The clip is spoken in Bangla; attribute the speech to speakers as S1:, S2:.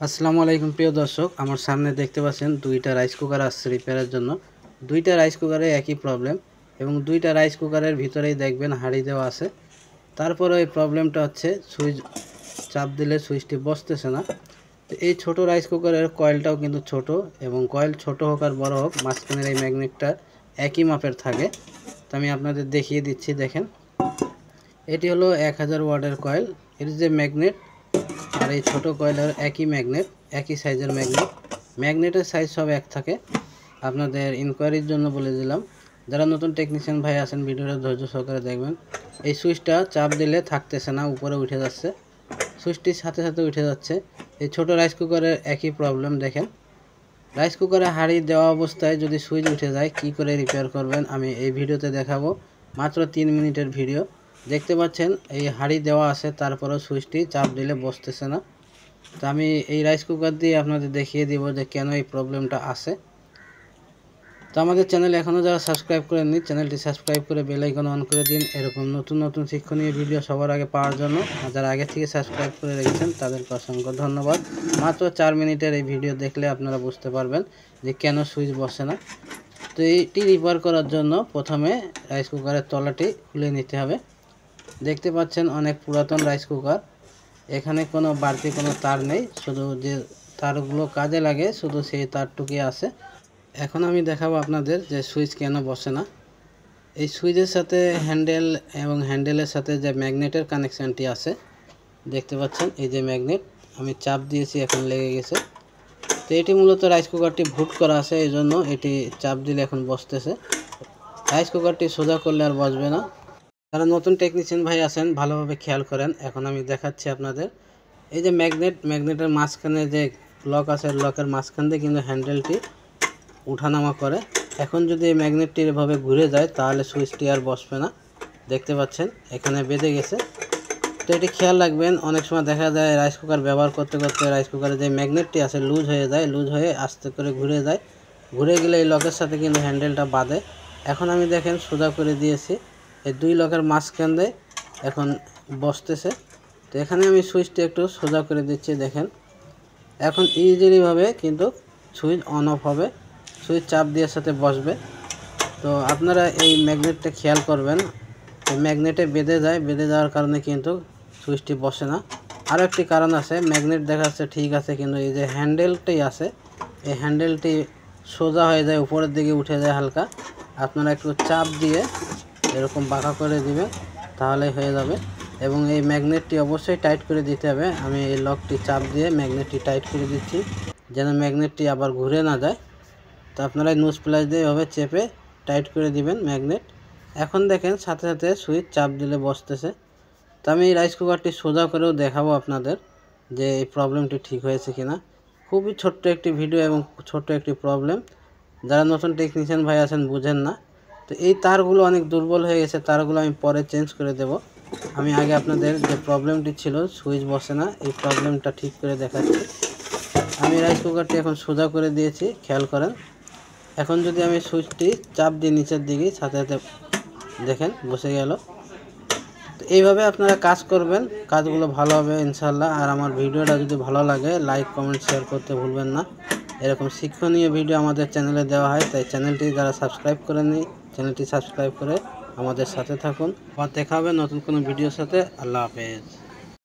S1: আসসালামু আলাইকুম প্রিয় দর্শক, আমার সামনে দেখতে পাচ্ছেন দুইটা রাইস কুকার আসছে রিপেয়ারের জন্য। দুইটা রাইস কুকারে একই প্রবলেম এবং দুইটা রাইস কুকারের ভিতরেই দেখবেন হাঁড়ি দেওয়া আছে। তারপরে এই প্রবলেমটা হচ্ছে সুইচ চাপ দিলে সুইচটি বসতেছে না। তো এই ছোট রাইস কুকারের কয়েলটাও কিন্তু ছোট, এবং কয়েল ছোট হোক আর বড় হোক, মাঝখানের এই ম্যাগনেটটা একই মাপের থাকে। তো আমি আপনাদের দেখিয়ে দিচ্ছি, দেখেন এটি হলো 1000 ওয়াটের কয়েল। এর যে ম্যাগনেট আর এই ছোট কয়েলের একই ম্যাগনেট, একই সাইজের ম্যাগনেটের সাইজ সব এক থাকে। আপনাদের ইনকোয়ারির জন্য বলে দিলাম। যারা নতুন টেকনিশিয়ান ভাই আছেন ভিডিওটা ধৈর্য সহকারে দেখবেন। এই সুইচটা চাপ দিলে থাকতেছে না, উপরে উঠে যাচ্ছে, সুইচটির সাথে সাথে উঠে যাচ্ছে। এই ছোট রাইস কুকারের একই প্রবলেম। দেখেন রাইস কুকারে হাঁড়ি দেওয়া অবস্থায় যদি সুইচ উঠে যায় কি করে রিপেয়ার করবেন আমি এই ভিডিওতে দেখাবো। মাত্র 3 মিনিটের ভিডিও। দেখতে পাচ্ছেন এই হাঁড়ি দেওয়া আছে, তারপরেও সুইচটি চাপ দিলে বসতেছে না। তো আমি এই রাইস কুকার দিয়ে আপনাদের দেখিয়ে দিব যে কেন এই প্রবলেমটা আছে। তো আমাদের চ্যানেল এখনও যারা সাবস্ক্রাইব করেননি, চ্যানেলটি সাবস্ক্রাইব করে বেল আইকন অন করে দিন, এরকম নতুন নতুন শিক্ষণীয় ভিডিও সবার আগে পাওয়ার জন্য। আর যারা আগে থেকে সাবস্ক্রাইব করে রেখেছেন তাদেরকে অসংখ্য ধন্যবাদ। মাত্র 4 মিনিটের এই ভিডিও দেখলে আপনারা বুঝতে পারবেন যে কেন সুইচ বসে না। তো এইটি রিপেয়ার করার জন্য প্রথমে রাইস কুকারের তলাটি খুলে নিতে হবে। দেখতে পাচ্ছেন অনেক পুরাতন রাইস কুকার, এখানে কোনো বাড়তি কোনো তার নেই, শুধু যে তারগুলো কাজে লাগে শুধু সেই তারটুকুই আছে। এখন আমি দেখাবো আপনাদের যে সুইচ কেন বসে না। এই সুইচের সাথে হ্যান্ডেল এবং হ্যান্ডেলের সাথে যে ম্যাগনেটের কানেকশানটি আছে, দেখতে পাচ্ছেন এই যে ম্যাগনেট, আমি চাপ দিয়েছি এখন লেগে গেছে। তো এটি মূলত রাইস কুকারটি ভুট করা আছে, এই জন্য এটি চাপ দিলে এখন বসতেছে। রাইস কুকারটি সোজা করলে আর বসবে না। যারা নতুন টেকনিশিয়ান ভাই আছেন ভালোভাবে খেয়াল করেন। এখন আমি দেখাচ্ছি আপনাদের। এই যে ম্যাগনেটের মাঝখানে যে লক আছে, লকের মাঝখান দিয়ে কিন্তু হ্যান্ডেলটি উঠানামা করে। এখন যদি এই ম্যাগনেটটি এভাবে ঘুরে যায় তাহলে সুইচটি আর বসবে না। দেখতে পাচ্ছেন এখানে বেঁধে গেছে। তো এটি খেয়াল রাখবেন। অনেক সময় দেখা যায় রাইস কুকার ব্যবহার করতে করতে রাইস কুকারে যে ম্যাগনেটটি আছে লুজ হয়ে যায়, লুজ হয়ে আস্তে করে ঘুরে যায়। ঘুরে গেলে এই লকের সাথে কিন্তু হ্যান্ডেলটা বাঁধে। এখন আমি দেখেন সোজা করে দিয়েছি, এই দুই লকের মাঝখান দিয়ে এখন বসতেছে। তো এখানে আমি সুইচটি একটু সোজা করে দিচ্ছি, দেখেন এখন ইজিলিভাবে কিন্তু সুইচ অন অফ হবে, সুইচ চাপ দেওয়ার সাথে বসবে। তো আপনারা এই ম্যাগনেটটা খেয়াল করবেন, এই ম্যাগনেটে বেঁধে যায়, বেঁধে যাওয়ার কারণে কিন্তু সুইচটি বসে না। আরও একটি কারণ আছে, ম্যাগনেট দেখাচ্ছে ঠিক আছে কিন্তু এই যে হ্যান্ডেলটি আছে, এই হ্যান্ডেলটি সোজা হয়ে যায়, উপরের দিকে উঠে যায় হালকা। আপনারা একটু চাপ দিয়ে এরকম বাঁকা করে দিবেন, তাহলে হয়ে যাবে। এবং এই ম্যাগনেটটি অবশ্যই টাইট করে দিতে হবে। আমি এই লকটি চাপ দিয়ে ম্যাগনেটটি টাইট করে দিচ্ছি, যেন ম্যাগনেটটি আবার ঘুরে না যায়। তো আপনারা নোজ প্লাস দিয়ে এভাবে চেপে টাইট করে দিবেন ম্যাগনেট। এখন দেখেন সাথে সাথে সুইচ চাপ দিলে বসতেছে। তো আমি এই রাইস কুকারটি সোজা করেও দেখাবো আপনাদের যে এই প্রবলেমটি ঠিক হয়েছে কিনা। খুবই ছোট্ট একটি ভিডিও এবং ছোট্ট একটি প্রবলেম, যারা নতুন টেকনিশিয়ান ভাই আছেন বুঝেন না। তো এই তারগুলো অনেক দুর্বল হয়ে গেছে, তারগুলো আমি পরে চেঞ্জ করে দেব। আমি আগে আপনাদের যে প্রবলেমটি ছিল সুইচ বসে না, এই প্রবলেমটা ঠিক করে দেখাচ্ছি। আমি রাইস কুকারটি এখন সোজা করে দিয়েছি, খেয়াল করেন। এখন যদি আমি সুইচটি চাপ দিই নিচের দিকে, সাথে সাথে দেখেন বসে গেল। তো এইভাবে আপনারা কাজ করবেন, কাজগুলো ভালো হবে ইনশাল্লাহ। আর আমার ভিডিওটা যদি ভালো লাগে লাইক কমেন্ট শেয়ার করতে ভুলবেন না। এরকম শিক্ষণীয় ভিডিও আমাদের চ্যানেলে দেওয়া হয়, তাই চ্যানেলটি যারা সাবস্ক্রাইব করেননি চ্যানেলটি সাবস্ক্রাইব করে আমাদের সাথে থাকুন। আবার দেখা হবে নতুন কোনো ভিডিওর সাথে। আল্লাহ হাফেজ।